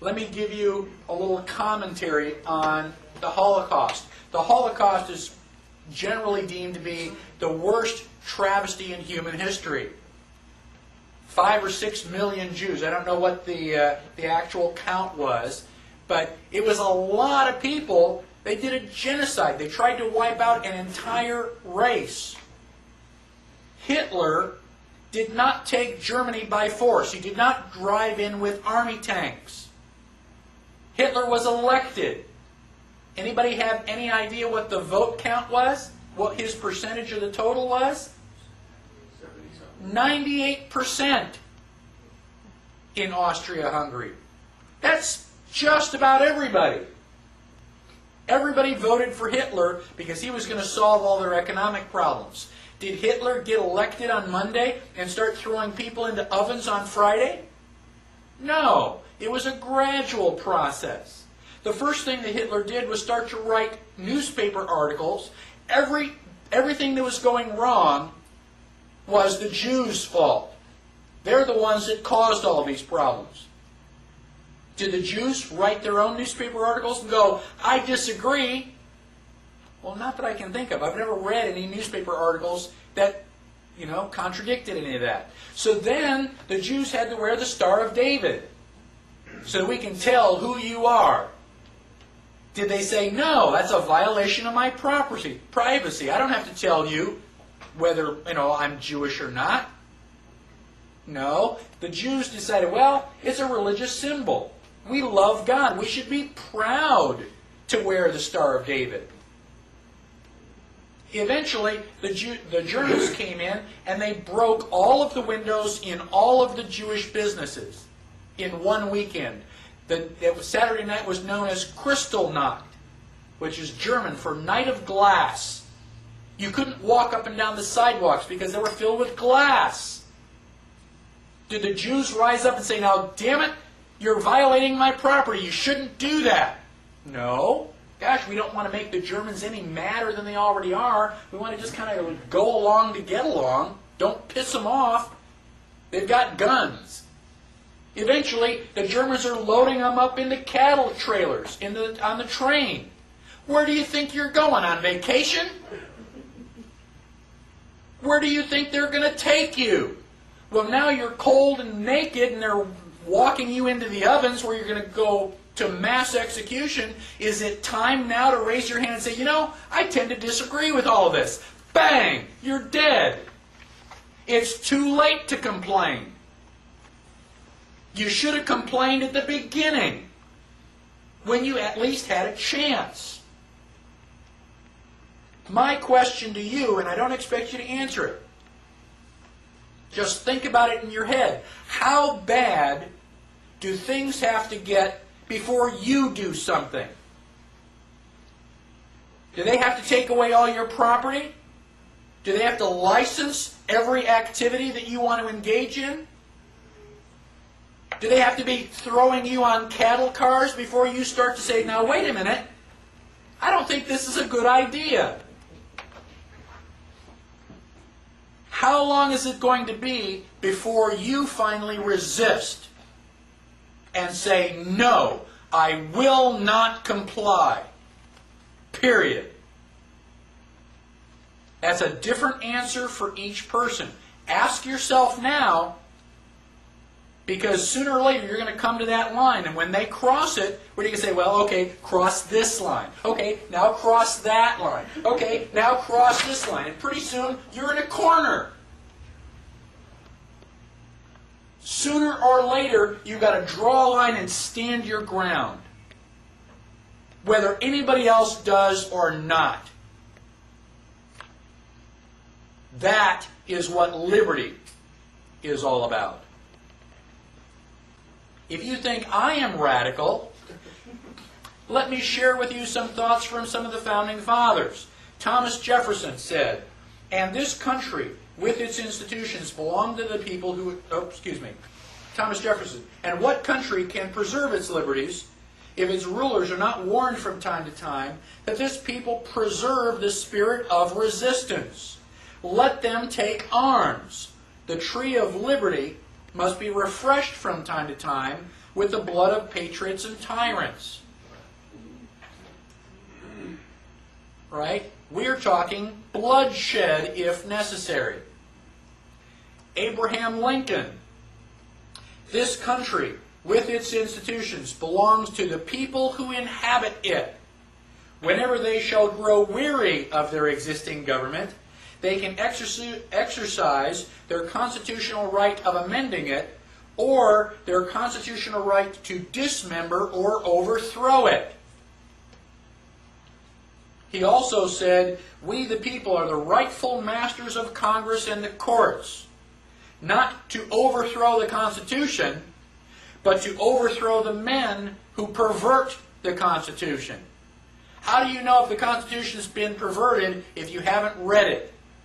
let me give you a little commentary on the Holocaust. The Holocaust is generally deemed to be the worst travesty in human history. 5 or 6 million Jews. I don't know what the actual count was, but it was a lot of people. They did a genocide. They tried to wipe out an entire race. Hitler did not take Germany by force. He did not drive in with army tanks. Hitler was elected. Anybody have any idea what the vote count was? What his percentage of the total was? 98% in Austria-Hungary. That's just about everybody. Everybody voted for Hitler because he was going to solve all their economic problems. Did Hitler get elected on Monday and start throwing people into ovens on Friday? No. It was a gradual process. The first thing that Hitler did was start to write newspaper articles. Everything that was going wrong was the Jews' fault. They're the ones that caused all these problems. Did the Jews write their own newspaper articles and go, I disagree? Well, not that I can think of. I've never read any newspaper articles that, contradicted any of that. So then the Jews had to wear the Star of David so that we can tell who you are. Did they say, no, that's a violation of my privacy. I don't have to tell you whether, I'm Jewish or not. No, the Jews decided, well, it's a religious symbol. We love God. We should be proud to wear the Star of David. Eventually, the Germans came in and they broke all of the windows in all of the Jewish businesses in one weekend. Saturday night was known as Kristallnacht, which is German for Night of Glass. You couldn't walk up and down the sidewalks because they were filled with glass. Did the Jews rise up and say, now, damn it, you're violating my property. You shouldn't do that? No. Gosh, we don't want to make the Germans any madder than they already are. We want to just kind of go along to get along. Don't piss them off. They've got guns. Eventually, the Germans are loading them up into cattle trailers on the train. Where do you think you're going? On vacation? Where do you think they're going to take you? Well, now you're cold and naked and they're walking you into the ovens where you're going to go to mass execution. Is it time now to raise your hand and say, I tend to disagree with all of this? Bang! You're dead. It's too late to complain. You should have complained at the beginning when you at least had a chance. My question to you, and I don't expect you to answer it, just think about it in your head. How bad do things have to get before you do something? Do they have to take away all your property? Do they have to license every activity that you want to engage in? Do they have to be throwing you on cattle cars before you start to say, now wait a minute, I don't think this is a good idea? How long is it going to be before you finally resist and say, no, I will not comply? Period. That's a different answer for each person. Ask yourself now, because sooner or later you're going to come to that line, and when they cross it, what are you going to say? Well, okay, cross this line. Okay, now cross that line. Okay, now cross this line. And pretty soon you're in a corner. Sooner or later, you've got to draw a line and stand your ground, whether anybody else does or not. That is what liberty is all about. If you think I am radical, let me share with you some thoughts from some of the founding fathers. Thomas Jefferson said, and this country with its institutions belong to the people who... Thomas Jefferson. And what country can preserve its liberties if its rulers are not warned from time to time that this people preserve the spirit of resistance? Let them take arms. The tree of liberty must be refreshed from time to time with the blood of patriots and tyrants. Right? We're talking bloodshed if necessary. Abraham Lincoln. This country, with its institutions, belongs to the people who inhabit it. Whenever they shall grow weary of their existing government, they can exercise their constitutional right of amending it, or their constitutional right to dismember or overthrow it. He also said, we the people are the rightful masters of Congress and the courts, not to overthrow the Constitution, but to overthrow the men who pervert the Constitution. How do you know if the Constitution has been perverted if you haven't read it?